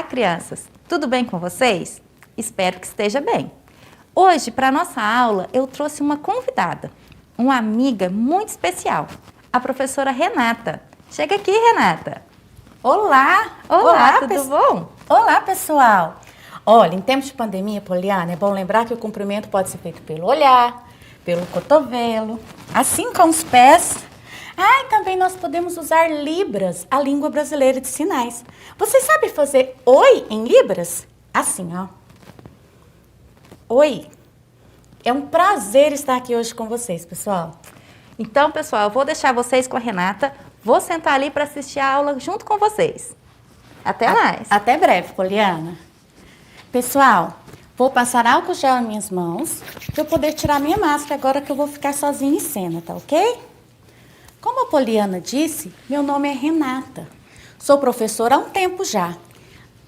crianças! Tudo bem com vocês? Espero que esteja bem. Hoje, para a nossa aula, eu trouxe uma convidada, uma amiga muito especial, a professora Renata. Chega aqui, Renata. Olá! Olá, tudo bom? Olá, pessoal! Olha, em tempos de pandemia, Poliana, é bom lembrar que o cumprimento pode ser feito pelo olhar, pelo cotovelo, assim com os pés. E também nós podemos usar Libras, a língua brasileira de sinais. Você sabe fazer oi em Libras? Assim, ó. Oi. É um prazer estar aqui hoje com vocês, pessoal. Então, pessoal, eu vou deixar vocês com a Renata. Vou sentar ali para assistir a aula junto com vocês. Até mais. Até breve, Poliana. Pessoal, vou passar álcool gel nas minhas mãos para eu poder tirar minha máscara agora que eu vou ficar sozinha em cena, tá ok? Como a Poliana disse, meu nome é Renata. Sou professora há um tempo já.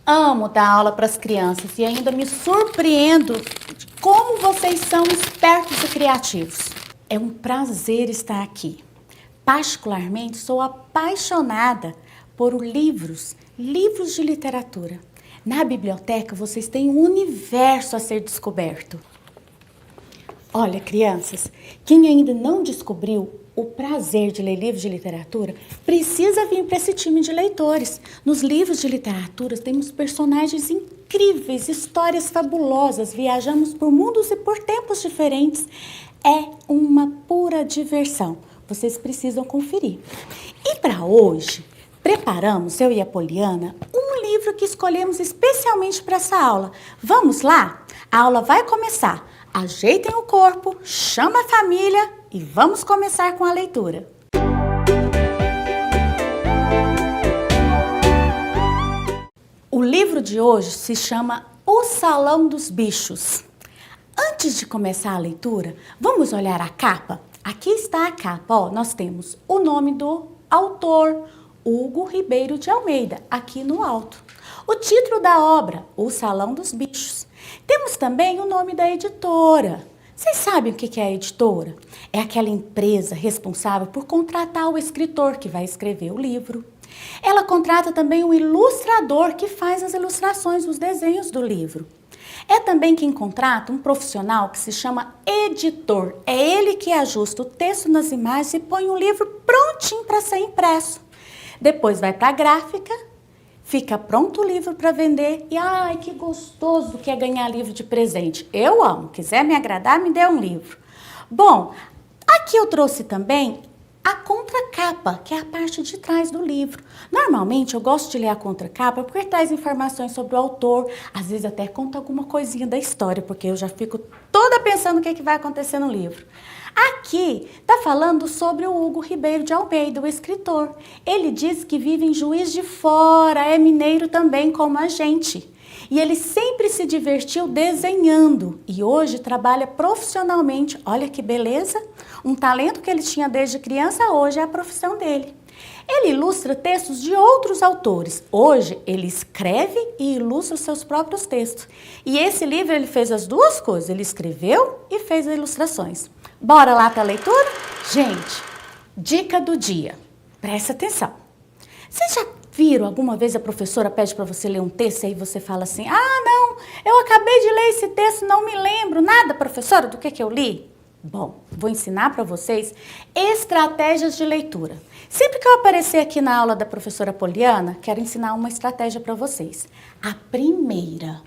Amo dar aula para as crianças e ainda me surpreendo de como vocês são espertos e criativos. É um prazer estar aqui. Particularmente, sou apaixonada por livros de literatura. Na biblioteca, vocês têm um universo a ser descoberto. Olha, crianças, quem ainda não descobriu o prazer de ler livros de literatura, precisa vir para esse time de leitores. Nos livros de literatura, temos personagens incríveis, histórias fabulosas, viajamos por mundos e por tempos diferentes. É uma pura diversão. Vocês precisam conferir. E para hoje, preparamos, eu e a Poliana, um livro que escolhemos especialmente para essa aula. Vamos lá? A aula vai começar. Ajeitem o corpo, chama a família e vamos começar com a leitura. O livro de hoje se chama O Salão dos Bichos. Antes de começar a leitura, vamos olhar a capa? Aqui está a capa, ó, nós temos o nome do autor, Hugo Ribeiro de Almeida, aqui no alto. O título da obra, O Salão dos Bichos. Temos também o nome da editora. Vocês sabem o que é a editora? É aquela empresa responsável por contratar o escritor que vai escrever o livro. Ela contrata também o ilustrador que faz as ilustrações, os desenhos do livro. É também quem contrata um profissional que se chama editor. É ele que ajusta o texto nas imagens e põe o livro prontinho para ser impresso. Depois vai para a gráfica, fica pronto o livro para vender e ai, que gostoso que é ganhar livro de presente. Eu amo, quiser me agradar, me dê um livro. Bom, aqui eu trouxe também a contracapa, que é a parte de trás do livro. Normalmente eu gosto de ler a contracapa porque traz informações sobre o autor, às vezes até conta alguma coisinha da história, porque eu já fico toda pensando o que vai acontecer no livro. Aqui está falando sobre o Hugo Ribeiro de Almeida, o escritor. Ele diz que vive em Juiz de Fora, é mineiro também como a gente. E ele sempre se divertiu desenhando e hoje trabalha profissionalmente. Olha que beleza! Um talento que ele tinha desde criança, hoje é a profissão dele. Ele ilustra textos de outros autores. Hoje ele escreve e ilustra os seus próprios textos. E esse livro ele fez as duas coisas, ele escreveu e fez as ilustrações. Bora lá para a leitura? Gente, dica do dia. Presta atenção. Vocês já viram alguma vez a professora pede para você ler um texto e aí você fala assim, não, eu acabei de ler esse texto, não me lembro nada, professora, do que eu li? Bom, vou ensinar para vocês estratégias de leitura. Sempre que eu aparecer aqui na aula da professora Poliana, quero ensinar uma estratégia para vocês. A primeira,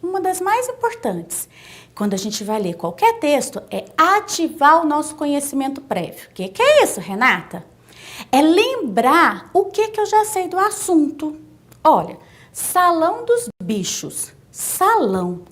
uma das mais importantes, quando a gente vai ler qualquer texto, é ativar o nosso conhecimento prévio. O que é isso, Renata? É lembrar o que eu já sei do assunto. Olha, salão dos bichos, salão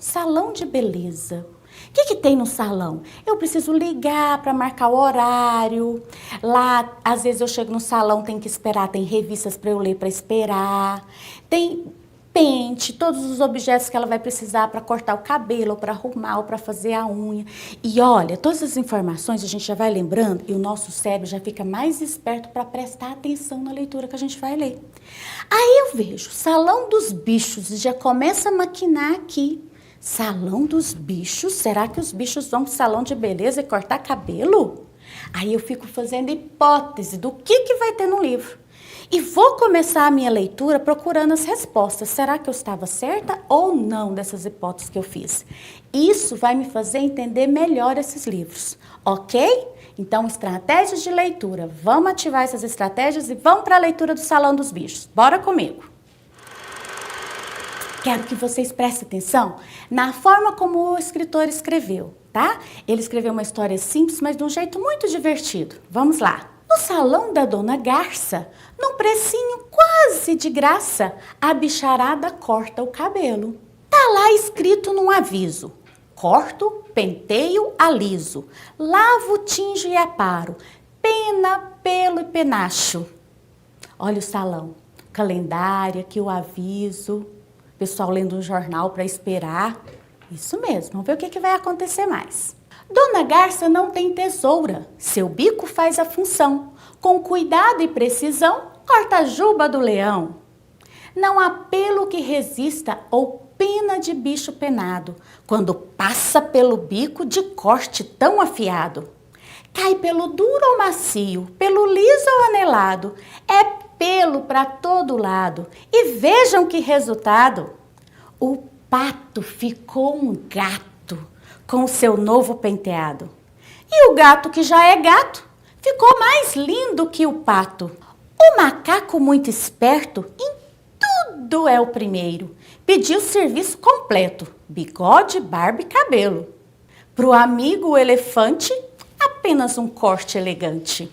de beleza. O que tem no salão? Eu preciso ligar para marcar o horário. Lá, às vezes eu chego no salão, tem que esperar, tem revistas para eu ler para esperar. Tem pente, todos os objetos que ela vai precisar para cortar o cabelo, ou para arrumar, ou para fazer a unha. E olha, todas as informações a gente já vai lembrando e o nosso cérebro já fica mais esperto para prestar atenção na leitura que a gente vai ler. Aí eu vejo Salão dos Bichos e já começa a maquinar aqui. Salão dos bichos? Será que os bichos vão para o salão de beleza e cortar cabelo? Aí eu fico fazendo hipótese do que vai ter no livro. E vou começar a minha leitura procurando as respostas. Será que eu estava certa ou não dessas hipóteses que eu fiz? Isso vai me fazer entender melhor esses livros, ok? Então, estratégias de leitura. Vamos ativar essas estratégias e vamos para a leitura do Salão dos Bichos. Bora comigo! Quero que vocês prestem atenção na forma como o escritor escreveu, tá? Ele escreveu uma história simples, mas de um jeito muito divertido. Vamos lá! No salão da Dona Garça, num precinho quase de graça, a bicharada corta o cabelo. Tá lá escrito num aviso: corto, penteio, aliso, lavo, tinjo e aparo, pena, pelo e penacho. Olha o salão, calendário, aqui o aviso, pessoal lendo um jornal para esperar. Isso mesmo, vamos ver o que vai acontecer mais. Dona Garça não tem tesoura, seu bico faz a função. Com cuidado e precisão, corta a juba do leão. Não há pelo que resista ou pena de bicho penado, quando passa pelo bico de corte tão afiado. Cai pelo duro ou macio, pelo liso ou anelado, é pelo para todo lado. E vejam que resultado! O pato ficou um gato com o seu novo penteado. E o gato, que já é gato, ficou mais lindo que o pato. O macaco, muito esperto, em tudo é o primeiro. Pediu serviço completo, bigode, barba e cabelo. Pro amigo o elefante, apenas um corte elegante.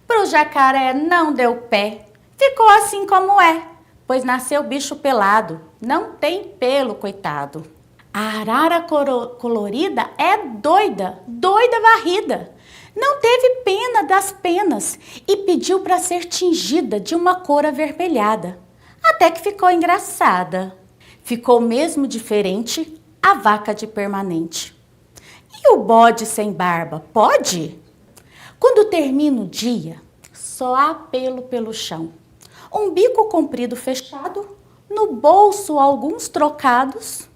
Pro jacaré não deu pé, ficou assim como é, pois nasceu bicho pelado, não tem pelo, coitado. A arara colorida é doida, doida varrida. Não teve pena das penas e pediu para ser tingida de uma cor avermelhada. Até que ficou engraçada. Ficou mesmo diferente a vaca de permanente. E o bode sem barba, pode? Quando termina o dia, só há pelo pelo chão. Um bico comprido fechado, no bolso alguns trocados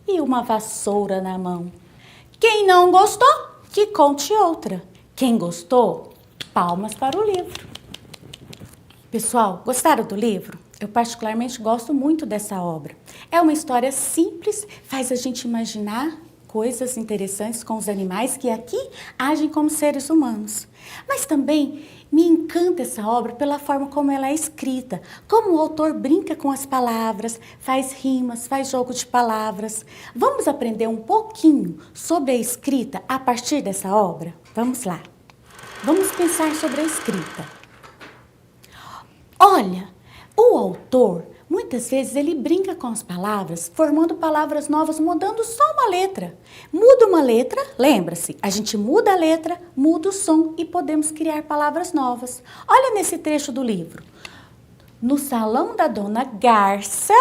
e uma vassoura na mão. Quem não gostou, que conte outra. Quem gostou, palmas para o livro. Pessoal, gostaram do livro? Eu particularmente gosto muito dessa obra. É uma história simples, faz a gente imaginar coisas interessantes com os animais que aqui agem como seres humanos. Mas também me encanta essa obra pela forma como ela é escrita, como o autor brinca com as palavras, faz rimas, faz jogo de palavras. Vamos aprender um pouquinho sobre a escrita a partir dessa obra? Vamos lá. Vamos pensar sobre a escrita. Olha, o autor, muitas vezes, ele brinca com as palavras, formando palavras novas, mudando só uma letra. Muda uma letra, lembra-se, a gente muda a letra, muda o som e podemos criar palavras novas. Olha nesse trecho do livro. No salão da Dona Garça,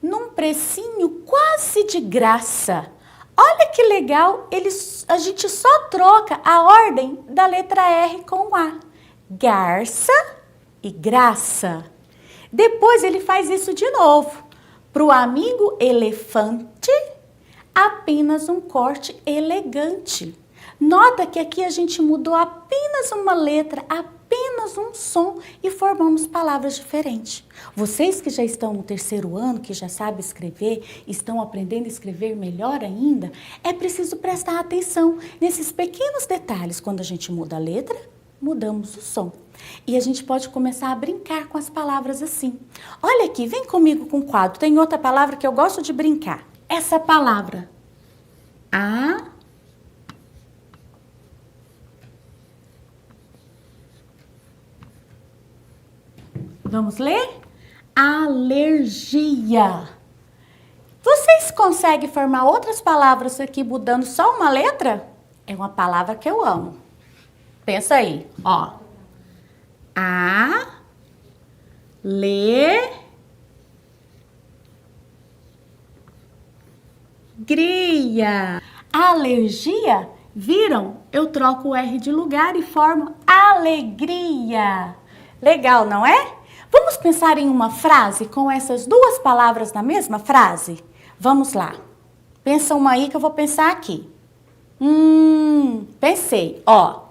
num precinho quase de graça. Olha que legal, a gente só troca a ordem da letra R com o A. Garça e graça. Depois ele faz isso de novo. Para o amigo elefante, apenas um corte elegante. Nota que aqui a gente mudou apenas uma letra, apenas um som e formamos palavras diferentes. Vocês que já estão no terceiro ano, que já sabem escrever, estão aprendendo a escrever melhor ainda, é preciso prestar atenção nesses pequenos detalhes. Quando a gente muda a letra, mudamos o som. E a gente pode começar a brincar com as palavras assim. Olha aqui, vem comigo com o quadro. Tem outra palavra que eu gosto de brincar. Essa palavra. Vamos ler? Alergia. Vocês conseguem formar outras palavras aqui mudando só uma letra? É uma palavra que eu amo. Pensa aí, ó. Alegria. Alergia, viram? Eu troco o R de lugar e formo alegria. Legal, não é? Vamos pensar em uma frase com essas duas palavras na mesma frase? Vamos lá. Pensa uma aí que eu vou pensar aqui. Pensei, ó.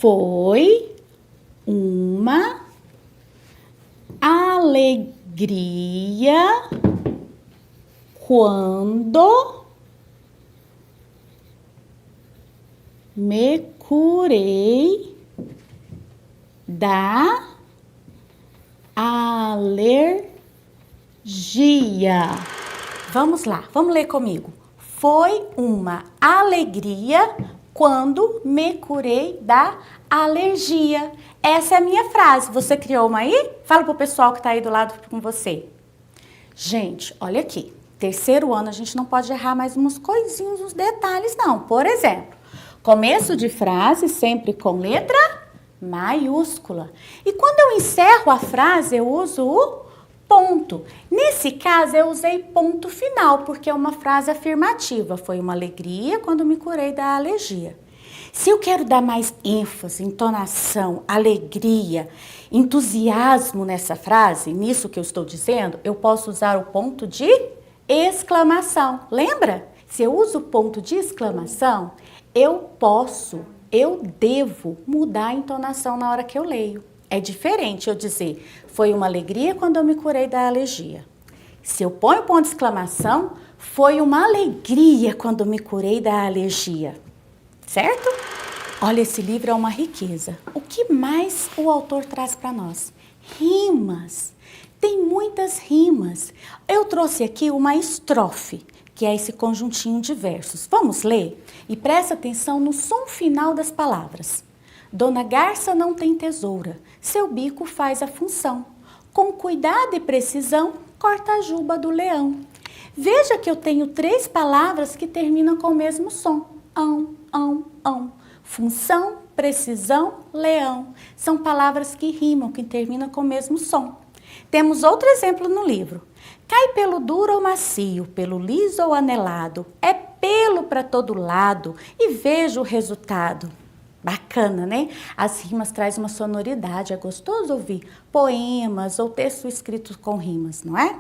Foi uma alegria quando me curei da alergia. Vamos lá, vamos ler comigo. Foi uma alegria quando me curei da alergia. Essa é a minha frase. Você criou uma aí? Fala pro pessoal que tá aí do lado com você. Gente, olha aqui. Terceiro ano a gente não pode errar mais umas coisinhas, uns detalhes não. Por exemplo, começo de frase sempre com letra maiúscula. E quando eu encerro a frase, eu uso o ponto. Nesse caso, eu usei ponto final, porque é uma frase afirmativa. Foi uma alegria quando me curei da alergia. Se eu quero dar mais ênfase, entonação, alegria, entusiasmo nessa frase, nisso que eu estou dizendo, eu posso usar o ponto de exclamação. Lembra? Se eu uso o ponto de exclamação, eu devo mudar a entonação na hora que eu leio. É diferente eu dizer, foi uma alegria quando eu me curei da alergia. Se eu ponho ponto de exclamação, foi uma alegria quando me curei da alergia. Certo? Olha, esse livro é uma riqueza. O que mais o autor traz para nós? Rimas. Tem muitas rimas. Eu trouxe aqui uma estrofe, que é esse conjuntinho de versos. Vamos ler? E presta atenção no som final das palavras. Dona Garça não tem tesoura, seu bico faz a função. Com cuidado e precisão, corta a juba do leão. Veja que eu tenho 3 palavras que terminam com o mesmo som. Ão. Função, precisão, leão. São palavras que rimam, que terminam com o mesmo som. Temos outro exemplo no livro. Cai pelo duro ou macio, pelo liso ou anelado. É pelo para todo lado e vejo o resultado. Bacana, né? As rimas trazem uma sonoridade, é gostoso ouvir poemas ou texto escrito com rimas, não é?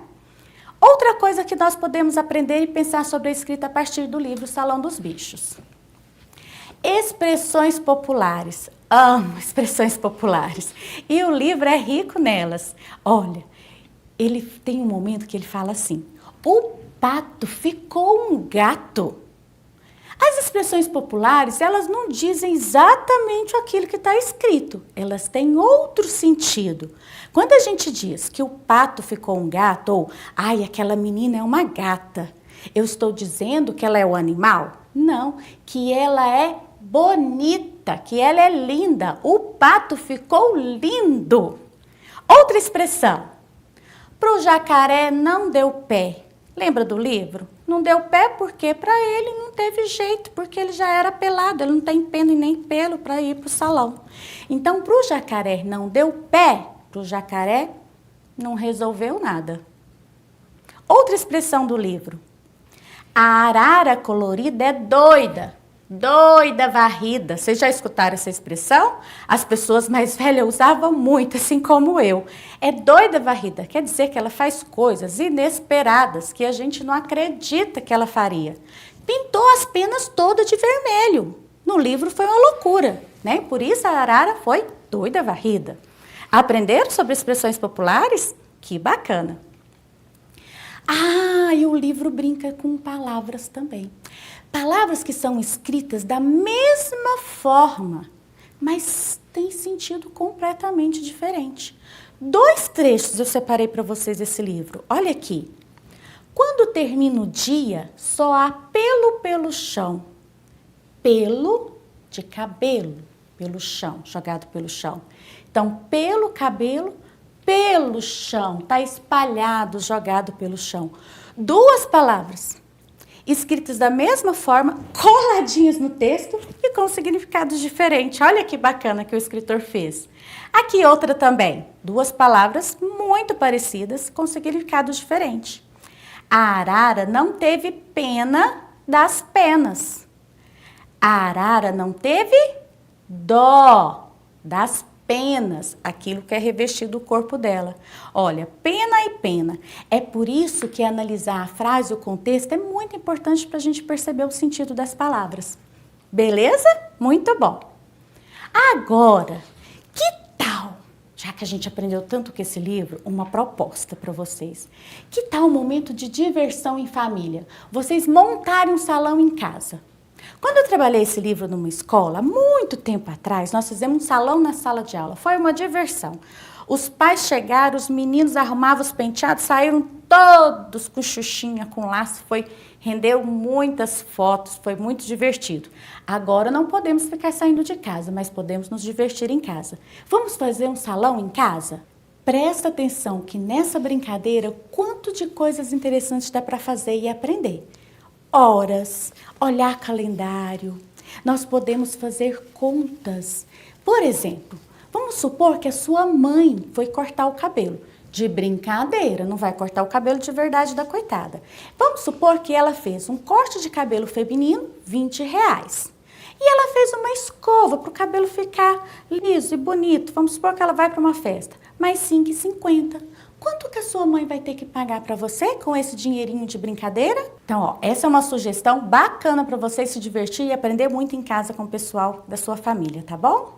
Outra coisa que nós podemos aprender e pensar sobre a escrita a partir do livro Salão dos Bichos. Expressões populares. Amo expressões populares. E o livro é rico nelas. Olha, ele tem um momento que ele fala assim, o pato ficou um gato. As expressões populares, elas não dizem exatamente aquilo que está escrito. Elas têm outro sentido. Quando a gente diz que o pato ficou um gato, ou, ai, aquela menina é uma gata, eu estou dizendo que ela é um animal? Não, que ela é bonita, que ela é linda. O pato ficou lindo. Outra expressão. Pro jacaré não deu pé. Lembra do livro? Não deu pé porque para ele não teve jeito, porque ele já era pelado, ele não tem pena e nem pelo para ir para o salão. Então, para o jacaré não deu pé, para o jacaré não resolveu nada. Outra expressão do livro. A arara colorida é doida, doida varrida. Vocês já escutaram essa expressão? As pessoas mais velhas usavam muito, assim como eu. É doida varrida, quer dizer que ela faz coisas inesperadas que a gente não acredita que ela faria. Pintou as penas todas de vermelho. No livro foi uma loucura, né? Por isso a arara foi doida varrida. Aprenderam sobre expressões populares? Que bacana! Ah, e o livro brinca com palavras também. Palavras que são escritas da mesma forma, mas têm sentido completamente diferente. 2 trechos eu separei para vocês esse livro. Olha aqui. Quando termina o dia, só há pelo pelo chão. Pelo de cabelo, pelo chão, jogado pelo chão. Então, pelo cabelo, pelo chão, está espalhado, jogado pelo chão. 2 palavras, escritas da mesma forma, coladinhas no texto e com significados diferentes. Olha que bacana que o escritor fez. Aqui outra também, 2 palavras muito parecidas, com significados diferentes. A arara não teve pena das penas. A arara não teve dó das penas, aquilo que é revestido o corpo dela. Olha, pena e pena. É por isso que analisar a frase e o contexto é muito importante para a gente perceber o sentido das palavras. Beleza? Muito bom. Agora, que tal, já que a gente aprendeu tanto com esse livro, uma proposta para vocês. Que tal um momento de diversão em família? Vocês montarem um salão em casa. Quando eu trabalhei esse livro numa escola, há muito tempo atrás, nós fizemos um salão na sala de aula. Foi uma diversão. Os pais chegaram, os meninos arrumavam os penteados, saíram todos com xuxinha, com laço. Rendeu muitas fotos, foi muito divertido. Agora não podemos ficar saindo de casa, mas podemos nos divertir em casa. Vamos fazer um salão em casa? Presta atenção que nessa brincadeira, quanto de coisas interessantes dá para fazer e aprender. Horas, olhar calendário, nós podemos fazer contas. Por exemplo, vamos supor que a sua mãe foi cortar o cabelo. De brincadeira, não vai cortar o cabelo de verdade da coitada. Vamos supor que ela fez um corte de cabelo feminino, R$20. E ela fez uma escova para o cabelo ficar liso e bonito. Vamos supor que ela vai para uma festa, mais R$5,50. Quanto que a sua mãe vai ter que pagar para você com esse dinheirinho de brincadeira? Então, ó, essa é uma sugestão bacana para você se divertir e aprender muito em casa com o pessoal da sua família, tá bom?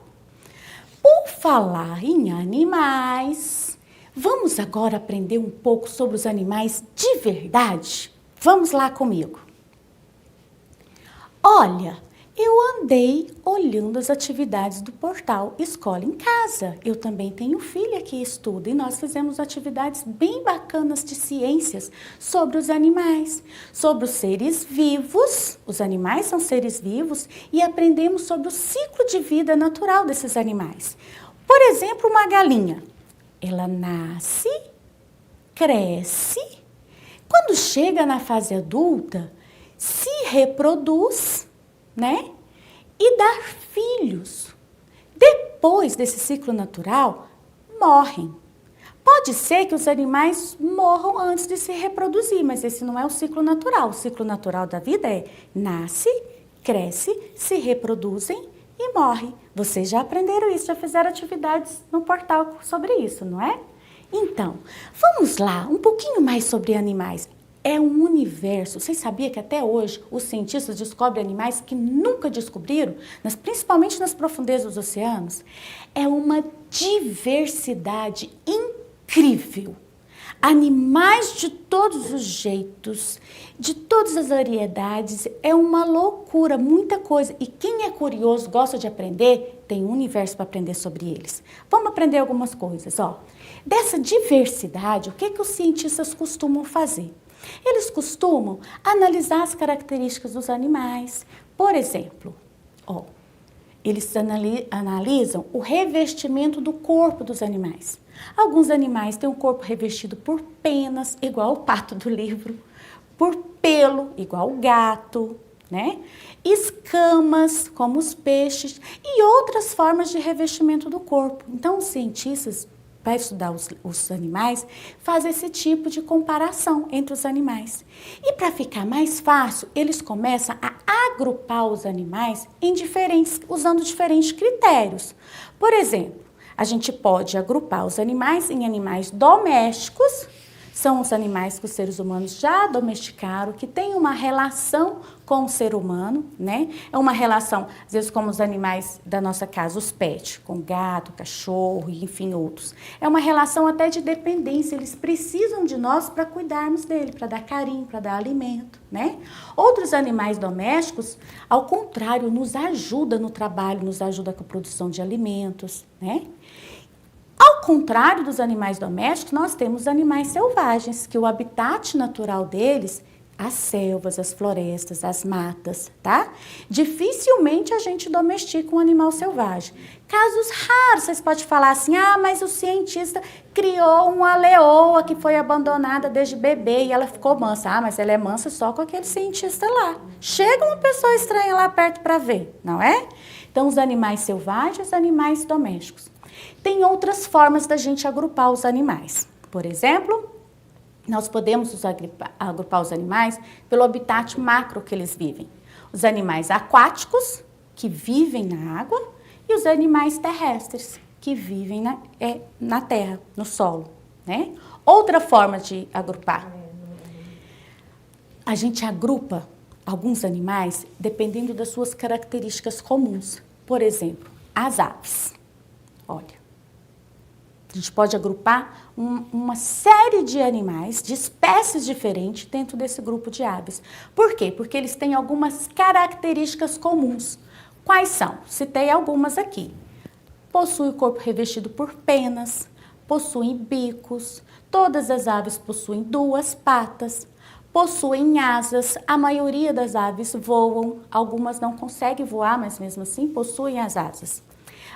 Por falar em animais, vamos agora aprender um pouco sobre os animais de verdade? Vamos lá comigo. Olha, eu andei olhando as atividades do portal Escola em Casa. Eu também tenho filha que estuda e nós fizemos atividades bem bacanas de ciências sobre os animais, sobre os seres vivos. Os animais são seres vivos e aprendemos sobre o ciclo de vida natural desses animais. Por exemplo, uma galinha. Ela nasce, cresce, quando chega na fase adulta, se reproduz, né? E dá filhos. Depois desse ciclo natural, morrem. Pode ser que os animais morram antes de se reproduzir, mas esse não é o ciclo natural. O ciclo natural da vida é nasce, cresce, se reproduzem e morre. Vocês já aprenderam isso, já fizeram atividades no portal sobre isso, não é? Então, vamos lá, um pouquinho mais sobre animais. É um universo. Vocês sabiam que até hoje os cientistas descobrem animais que nunca descobriram, principalmente nas profundezas dos oceanos? É uma diversidade incrível. Animais de todos os jeitos, de todas as variedades, é uma loucura, muita coisa. E quem é curioso, gosta de aprender, tem um universo para aprender sobre eles. Vamos aprender algumas coisas, ó. Dessa diversidade, o que os cientistas costumam fazer? Eles costumam analisar as características dos animais. Por exemplo, ó, eles analisam o revestimento do corpo dos animais. Alguns animais têm o corpo revestido por penas, igual o pato do livro, por pelo, igual o gato, né? Escamas, como os peixes, e outras formas de revestimento do corpo. Então, os cientistas, para estudar os animais, fazem esse tipo de comparação entre os animais. E para ficar mais fácil, eles começam a agrupar os animais usando diferentes critérios. Por exemplo, a gente pode agrupar os animais em animais domésticos, são os animais que os seres humanos já domesticaram, que têm uma relação com o ser humano, né? É uma relação, às vezes, como os animais da nossa casa, os pets, com gato, cachorro e, enfim, outros. É uma relação até de dependência, eles precisam de nós para cuidarmos dele, para dar carinho, para dar alimento, né? Outros animais domésticos, ao contrário, nos ajudam no trabalho, nos ajudam com a produção de alimentos, né? Ao contrário dos animais domésticos, nós temos animais selvagens, que o habitat natural deles, as selvas, as florestas, as matas, tá? Dificilmente a gente domestica um animal selvagem. Casos raros, vocês podem falar assim, mas o cientista criou uma leoa que foi abandonada desde bebê e ela ficou mansa. Mas ela é mansa só com aquele cientista lá. Chega uma pessoa estranha lá perto para ver, não é? Então, os animais selvagens, os animais domésticos. Tem outras formas da gente agrupar os animais. Por exemplo, nós podemos agrupar os animais pelo habitat macro que eles vivem. Os animais aquáticos, que vivem na água, e os animais terrestres, que vivem na terra, no solo, né? Outra forma de agrupar. A gente agrupa alguns animais dependendo das suas características comuns. Por exemplo, as aves. Olha, a gente pode agrupar uma série de animais, de espécies diferentes dentro desse grupo de aves. Por quê? Porque eles têm algumas características comuns. Quais são? Citei algumas aqui. Possui o corpo revestido por penas, possuem bicos, todas as aves possuem 2 patas, possuem asas, a maioria das aves voam, algumas não conseguem voar, mas mesmo assim possuem as asas.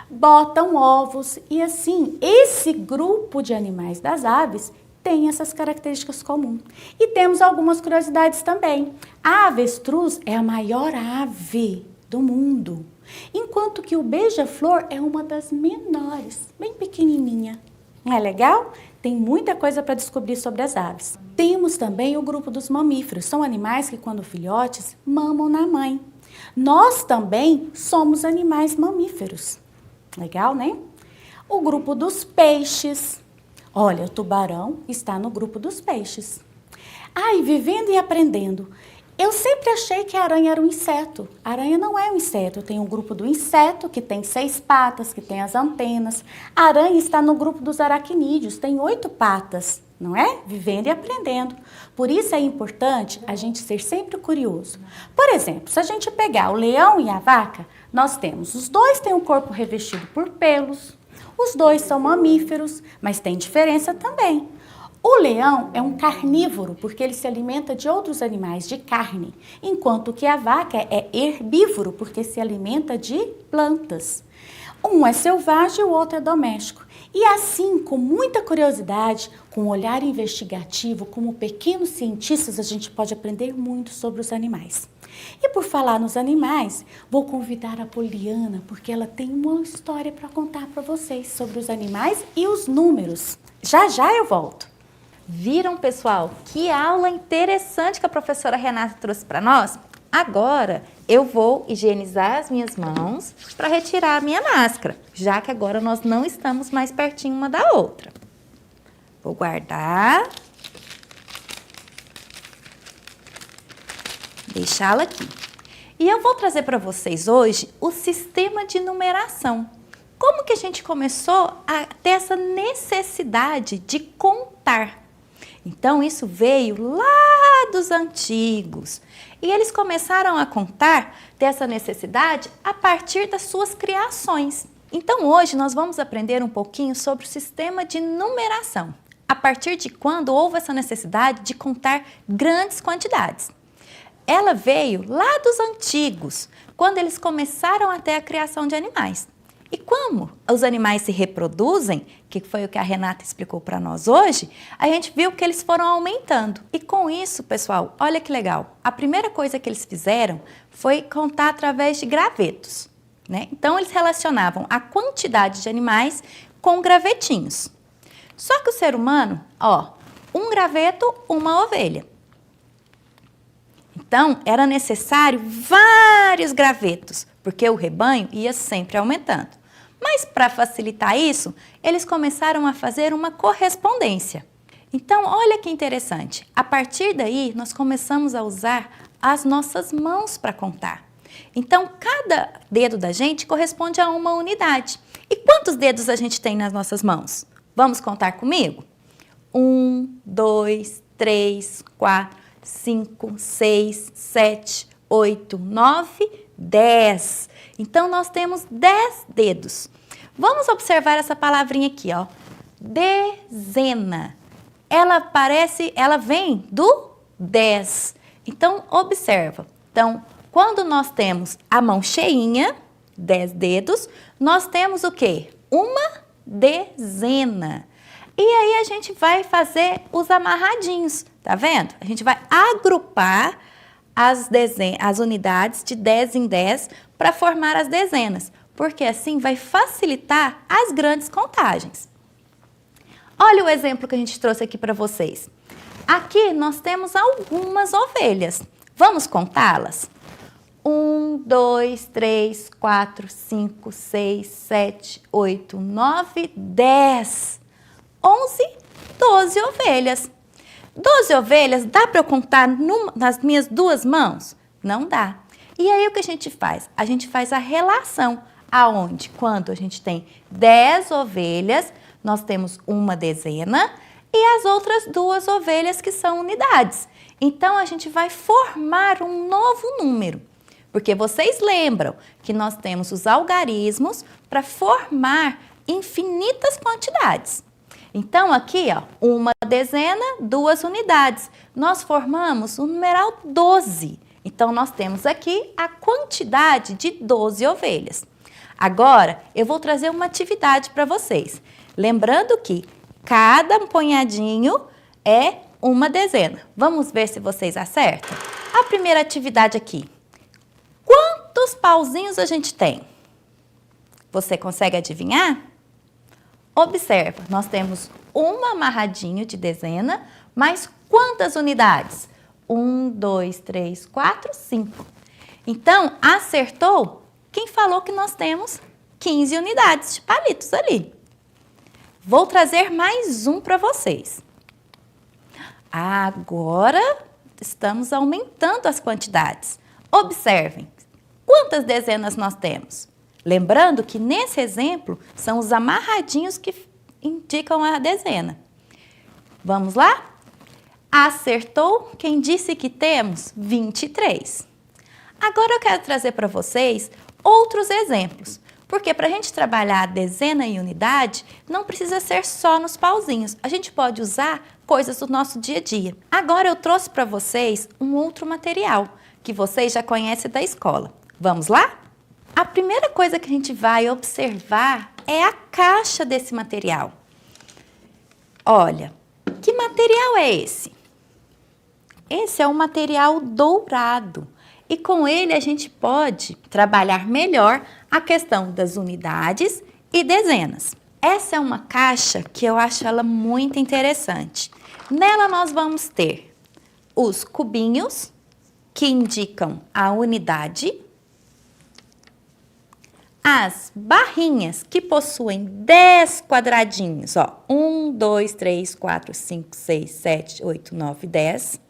Botam ovos e assim, esse grupo de animais das aves tem essas características comuns. E temos algumas curiosidades também. A avestruz é a maior ave do mundo, enquanto que o beija-flor é uma das menores, bem pequenininha. Não é legal? Tem muita coisa para descobrir sobre as aves. Temos também o grupo dos mamíferos. São animais que, quando filhotes, mamam na mãe. Nós também somos animais mamíferos. Legal, né? O grupo dos peixes. Olha, o tubarão está no grupo dos peixes. Ai, vivendo e aprendendo. Eu sempre achei que a aranha era um inseto. A aranha não é um inseto. Tem um grupo do inseto, que tem 6 patas, que tem as antenas. A aranha está no grupo dos aracnídeos, tem 8 patas, não é? Vivendo e aprendendo. Por isso é importante a gente ser sempre curioso. Por exemplo, se a gente pegar o leão e a vaca, nós temos, os dois têm um corpo revestido por pelos, os dois são mamíferos, mas tem diferença também. O leão é um carnívoro, porque ele se alimenta de outros animais, de carne, enquanto que a vaca é herbívoro, porque se alimenta de plantas. Um é selvagem e o outro é doméstico. E assim, com muita curiosidade, com um olhar investigativo, como pequenos cientistas, a gente pode aprender muito sobre os animais. E por falar nos animais, vou convidar a Poliana, porque ela tem uma história para contar para vocês sobre os animais e os números. Já já eu volto. Viram, pessoal? Que aula interessante que a professora Renata trouxe para nós? Agora eu vou higienizar as minhas mãos para retirar a minha máscara, já que agora nós não estamos mais pertinho uma da outra. Vou guardar. Deixá-la aqui. E eu vou trazer para vocês hoje o sistema de numeração. Como que a gente começou a ter essa necessidade de contar? Então, isso veio lá dos antigos. E eles começaram a contar dessa necessidade a partir das suas criações. Então, hoje nós vamos aprender um pouquinho sobre o sistema de numeração. A partir de quando houve essa necessidade de contar grandes quantidades. Ela veio lá dos antigos, quando eles começaram a ter a criação de animais. E como os animais se reproduzem, que foi o que a Renata explicou para nós hoje, a gente viu que eles foram aumentando. E com isso, pessoal, olha que legal. A primeira coisa que eles fizeram foi contar através de gravetos, né? Então, eles relacionavam a quantidade de animais com gravetinhos. Só que o ser humano, ó, um graveto, uma ovelha. Então, era necessário vários gravetos, porque o rebanho ia sempre aumentando. Mas, para facilitar isso, eles começaram a fazer uma correspondência. Então, olha que interessante. A partir daí, nós começamos a usar as nossas mãos para contar. Então, cada dedo da gente corresponde a uma unidade. E quantos dedos a gente tem nas nossas mãos? Vamos contar comigo? 1, 2, 3, 4, 5, 6, 7, 8, 9, 10. Então, nós temos 10 dedos. Vamos observar essa palavrinha aqui, ó. Dezena. Ela vem do 10. Então, observa. Então, quando nós temos a mão cheinha, 10 dedos, nós temos o quê? Uma dezena. E aí, a gente vai fazer os amarradinhos, tá vendo? A gente vai agrupar as unidades de 10 em 10 para formar as dezenas, porque assim vai facilitar as grandes contagens. Olha o exemplo que a gente trouxe aqui para vocês. Aqui nós temos algumas ovelhas. Vamos contá-las? 1, 2, 3, 4, 5, 6, 7, 8, 9, 10, 11, 12 ovelhas. 12 ovelhas, dá para eu contar nas minhas 2 mãos? Não dá. E aí o que a gente faz? A gente faz a relação. aonde? Quando a gente tem 10 ovelhas, nós temos uma dezena e as outras 2 ovelhas que são unidades. Então, a gente vai formar um novo número, porque vocês lembram que nós temos os algarismos para formar infinitas quantidades. Então, aqui, ó, uma dezena, 2 unidades. Nós formamos o numeral 12. Então, nós temos aqui a quantidade de 12 ovelhas. Agora, eu vou trazer uma atividade para vocês. Lembrando que cada punhadinho é uma dezena. Vamos ver se vocês acertam? A primeira atividade aqui. Quantos pauzinhos a gente tem? Você consegue adivinhar? Observa, nós temos um amarradinho de dezena, mas quantas unidades? 1, 2, 3, 4, 5. Então, acertou quem falou que nós temos 15 unidades de palitos ali. Vou trazer mais um para vocês. Agora, estamos aumentando as quantidades. Observem, quantas dezenas nós temos? Lembrando que nesse exemplo, são os amarradinhos que indicam a dezena. Vamos lá? Acertou quem disse que temos 23. Agora eu quero trazer para vocês outros exemplos, porque para a gente trabalhar a dezena e unidade, não precisa ser só nos pauzinhos. A gente pode usar coisas do nosso dia a dia. Agora eu trouxe para vocês um outro material, que vocês já conhecem da escola. Vamos lá? A primeira coisa que a gente vai observar é a caixa desse material. Olha, que material é esse? Esse é um material dourado e com ele a gente pode trabalhar melhor a questão das unidades e dezenas. Essa é uma caixa que eu acho ela muito interessante. Nela nós vamos ter os cubinhos que indicam a unidade, as barrinhas que possuem 10 quadradinhos, ó, 1, 2, 3, 4, 5, 6, 7, 8, 9, 10.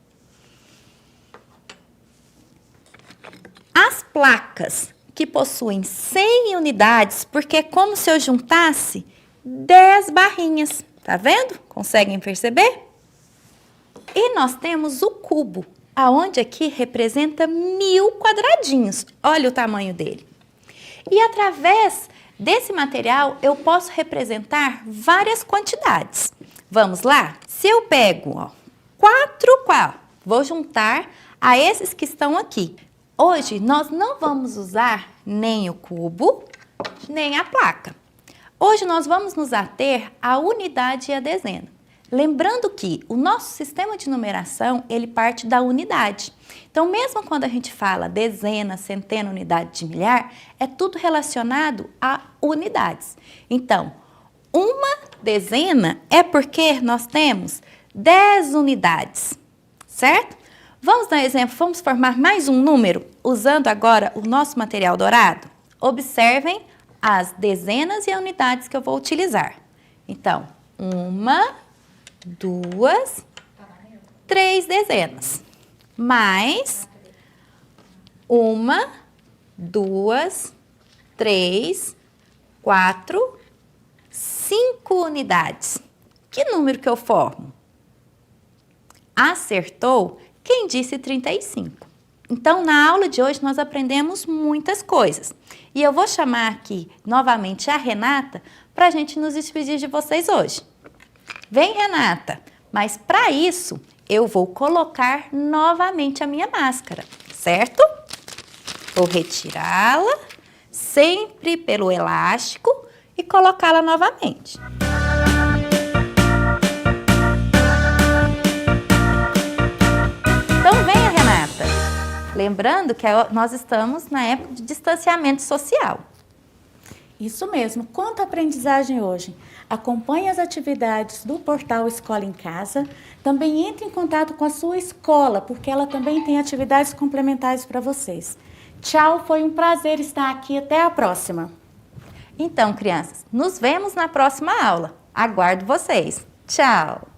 As placas que possuem 100 unidades, porque é como se eu juntasse 10 barrinhas, tá vendo? Conseguem perceber? E nós temos o cubo, aonde aqui representa 1000 quadradinhos. Olha o tamanho dele. E através desse material, eu posso representar várias quantidades. Vamos lá? Se eu pego, ó, 4, vou juntar a esses que estão aqui. Hoje, nós não vamos usar nem o cubo, nem a placa. Hoje, nós vamos nos ater à unidade e à dezena. Lembrando que o nosso sistema de numeração, ele parte da unidade. Então, mesmo quando a gente fala dezena, centena, unidade de milhar, é tudo relacionado a unidades. Então, uma dezena é porque nós temos 10 unidades, certo? Vamos dar exemplo, vamos formar mais um número, usando agora o nosso material dourado? Observem as dezenas e unidades que eu vou utilizar. Então, 1, 2, 3 dezenas. Mais 1, 2, 3, 4, 5 unidades. Que número que eu formo? Acertou quem disse 35. Então, na aula de hoje, nós aprendemos muitas coisas. E eu vou chamar aqui novamente a Renata para a gente nos despedir de vocês hoje. Vem, Renata, mas para isso eu vou colocar novamente a minha máscara, certo? Vou retirá-la, sempre pelo elástico, e colocá-la novamente. Então venha, Renata. Lembrando que nós estamos na época de distanciamento social. Isso mesmo. Quanto à aprendizagem hoje? Acompanhe as atividades do portal Escola em Casa. Também entre em contato com a sua escola, porque ela também tem atividades complementares para vocês. Tchau, foi um prazer estar aqui. Até a próxima. Então, crianças, nos vemos na próxima aula. Aguardo vocês. Tchau!